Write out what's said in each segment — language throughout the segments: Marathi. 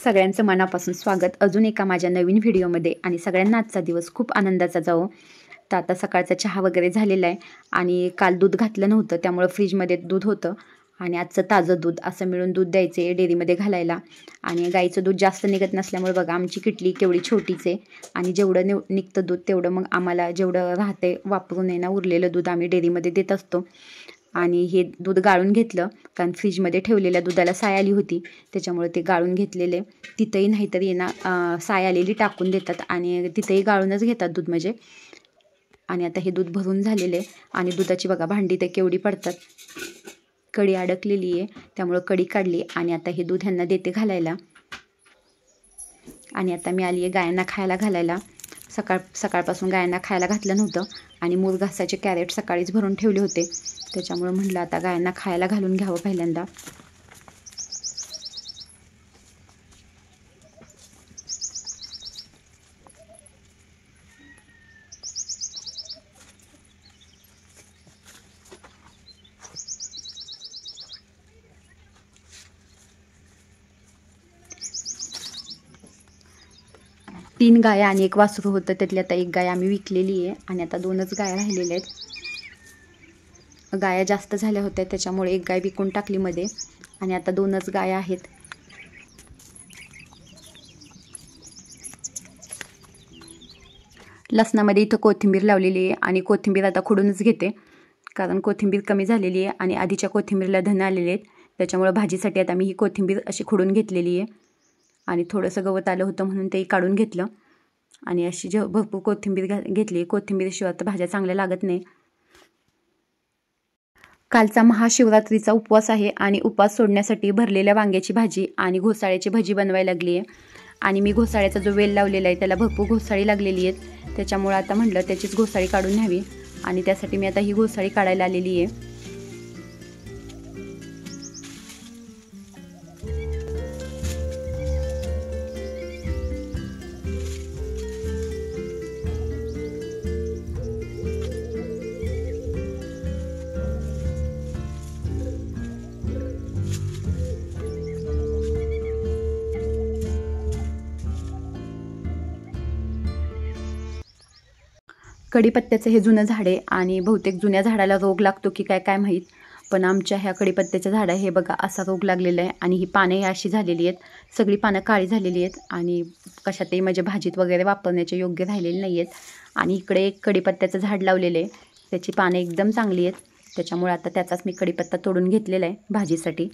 सगळ्यांचं मनापासून स्वागत अजून एका माझ्या नवीन व्हिडिओमध्ये. आणि सगळ्यांना आजचा दिवस खूप आनंदाचा जावो. तर आता सकाळचा चहा वगैरे झालेला आहे आणि काल दूध घातलं नव्हतं त्यामुळे फ्रीजमध्ये दूध होतं आणि आजचं ताजं दूध असं मिळून दूध द्यायचे डेअरीमध्ये घालायला. आणि गाईचं दूध जास्त निघत नसल्यामुळे बघा आमची किटली केवढी छोटीच आहे आणि जेवढं निघतं दूध तेवढं मग आम्हाला जेवढं राहते वापरून आहे ना उरलेलं दूध आम्ही डेअरीमध्ये देत असतो. आणि हे दूध गाळून घेतलं कारण फ्रीजमध्ये ठेवलेल्या दुधाला साय आली होती त्याच्यामुळे ते गाळून घेतलेले. तिथंही नाहीतरी ना साय आलेली टाकून देतात आणि तिथंही गाळूनच घेतात दूध म्हणजे. आणि आता हे दूध भरून झालेले आणि दुधाची बघा भांडी तर केवढी पडतात. कडी अडकलेली आहे त्यामुळे कडी काढली आणि आता हे दूध ह्यांना देते घालायला. आणि आता मी आली आहे गायांना खायला घालायला. सकाळपासून गायांना खायला घातलं नव्हतं आणि मूग घासाचे कॅरेट सकाळीच भरून ठेवले होते त्याच्यामुळे म्हटलं आता गायांना खायला घालून घ्यावं पहिल्यांदा. तीन गाया आणि एक वासरू होतं त्यातली आता एक गाय आम्ही विकलेली आहे आणि आता 2च गाया राहिलेल्या आहेत. गाया जास्त झाल्या होत्या त्याच्यामुळे एक गाय विकून टाकली मध्ये आणि आता 2च गाया आहेत. लसणामध्ये इथं कोथिंबीर लावलेली आहे आणि कोथिंबीर आता खुडूनच घेते कारण कोथिंबीर कमी झालेली आहे आणि आधीच्या कोथिंबीरला धन आलेले आहेत त्याच्यामुळे भाजीसाठी आता मी ही कोथिंबीर अशी खुडून घेतलेली आहे. आणि थोडंसं गवत आलं होतं म्हणून तेही काढून घेतलं आणि अशी भरपूर कोथिंबीर घेतली. कोथिंबीरशिवाय तर भाज्या चांगल्या लागत नाही. कालचा महाशिवरात्रीचा उपवास आहे आणि उपवास सोडण्यासाठी भरलेल्या वांग्याची भाजी आणि घोसाळ्याची भजी बनवायला लागली आहे. आणि मी घोसाळ्याचा जो वेल लावलेला आहे त्याला भरपूर घोसाळी लागलेली आहेत त्याच्यामुळे आता म्हटलं त्याचीच घोसाळी काढून न्यावी आणि त्यासाठी मी आता ही घोसाळी काढायला आलेली आहे. कढीपत्त्याचं हे जुनं झाड आहे आणि बहुतेक जुन्या झाडाला रोग लागतो की काय माहीत पण आमच्या ह्या कढीपत्त्याच्या झाडा हे बघा असा रोग लागलेला आहे आणि ही पाने अशी झालेली आहेत. सगळी पानं काळी झालेली आहेत आणि कशातही म्हणजे भाजीत वगैरे वापरण्याचे योग्य राहिलेले नाही आहेत. आणि इकडे एक कढीपत्त्याचं झाड लावलेलं आहे त्याची पानं एकदम चांगली आहेत त्याच्यामुळे आता त्याचाच मी कढीपत्ता तोडून घेतलेला आहे भाजीसाठी.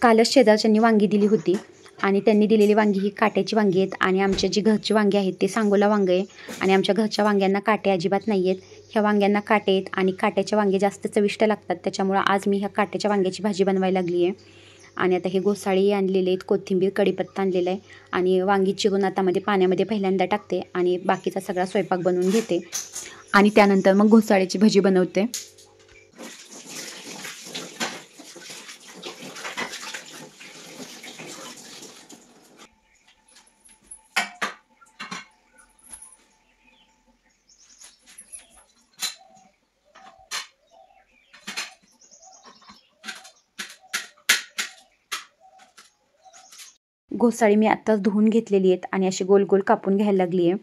कालच शेजारच्यांनी वांगी दिली होती आणि त्यांनी दिलेली वांगी ही काट्याची वांगी आहेत आणि आमच्या जी घरची वांगी आहेत ते सांगोला वांगे आहे आणि आमच्या घरच्या वांग्यांना काटे अजिबात नाही आहेत. ह्या वांग्यांना काटे आहेत आणि काट्याचे वांगे जास्त चविष्ट लागतात त्याच्यामुळं आज मी ह्या काट्याच्या वांग्याची भाजी बनवायला लागली आहे. आणि आता हे घोसाळी आणलेले आहेत, कोथिंबीर कढीपत्ता आणलेला आहे आणि वांगी चिरून आता पाण्यामध्ये पहिल्यांदा टाकते आणि बाकीचा सगळा स्वयंपाक बनवून घेते आणि त्यानंतर मग घोसाळ्याची भजी बनवते. घोसाळी मी आत्ताच धुवून घेतलेली आहेत आणि अशी गोल गोल कापून घ्यायला लागली आहे.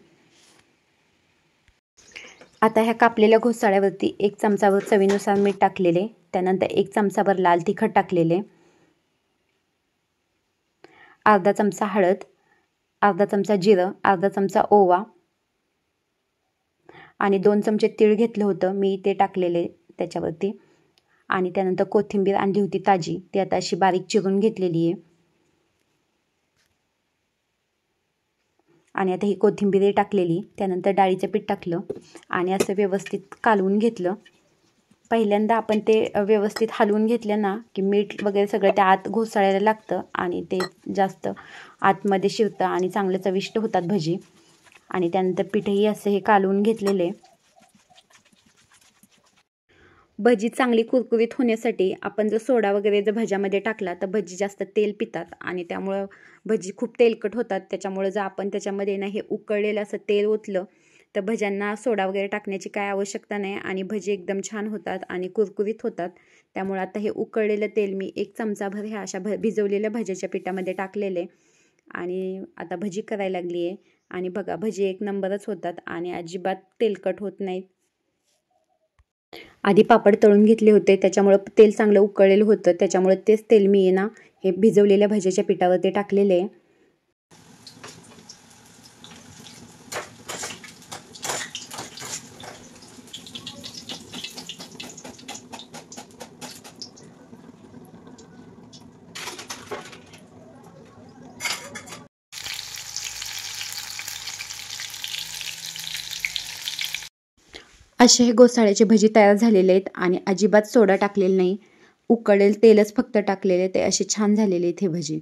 आता ह्या कापलेल्या घोसाळ्यावरती 1 चमचाभर चवीनुसार मीठ टाकलेले, त्यानंतर 1 चमचाभर लाल तिखट टाकलेले, अर्धा चमचा हळद, अर्धा चमचा जिरं, अर्धा चमचा ओवा आणि 2 चमचे तीळ घेतलं होतं मी ते टाकलेले त्याच्यावरती. आणि त्यानंतर कोथिंबीर आणली होती ताजी ती आता अशी बारीक चिरून घेतलेली आहे. आणि आता ही कोथिंबीर टाकलेली, त्यानंतर डाळीचं पीठ टाकलं आणि असं व्यवस्थित कालवून घेतलं. पहिल्यांदा आपण ते व्यवस्थित हलवून घेतलं ना की मीठ वगैरे सगळं त्या आत घोसाळ्याला लागतं आणि ते जास्त आतमध्ये शिरतं आणि चांगलं चविष्ट होतात भजी. आणि त्यानंतर पीठही असं हे कालवून घेतलेले. भजी चांगली कुरकुरीत होण्यासाठी आपण जर सोडा वगैरे जर भज्यामध्ये टाकला तर भजी जास्त तेल पितात आणि त्यामुळं भजी खूप तेलकट होतात. त्याच्यामुळे जर आपण त्याच्यामध्ये ना हे उकळलेलं असं तेल ओतलं तर भज्यांना सोडा वगैरे टाकण्याची काय आवश्यकता नाही आणि भजी एकदम छान होतात आणि कुरकुरीत होतात. त्यामुळे आता हे उकळलेलं तेल मी 1 चमचाभर ह्या अशा भिजवलेल्या भज्याच्या पिठामध्ये टाकलेले आणि आता भजी करायला लागली आहे. आणि बघा भजी एक नंबरच होतात आणि अजिबात तेलकट होत नाहीत. आधी पापड तळून घेतले होते, त्याच्यामुळं तेल चांगलं उकळलेलं होतं, त्याच्यामुळे तेच तेल मी आहे ना हे भिजवलेल्या भज्याच्या पिठावरती टाकलेले आहे. असे हे घोसाळ्याचे भजी तयार झालेले आहेत आणि अजिबात सोडा टाकलेला नाही. उकळलेलं तेलच फक्त टाकलेले ते असे छान झालेले आहेत हे भजी.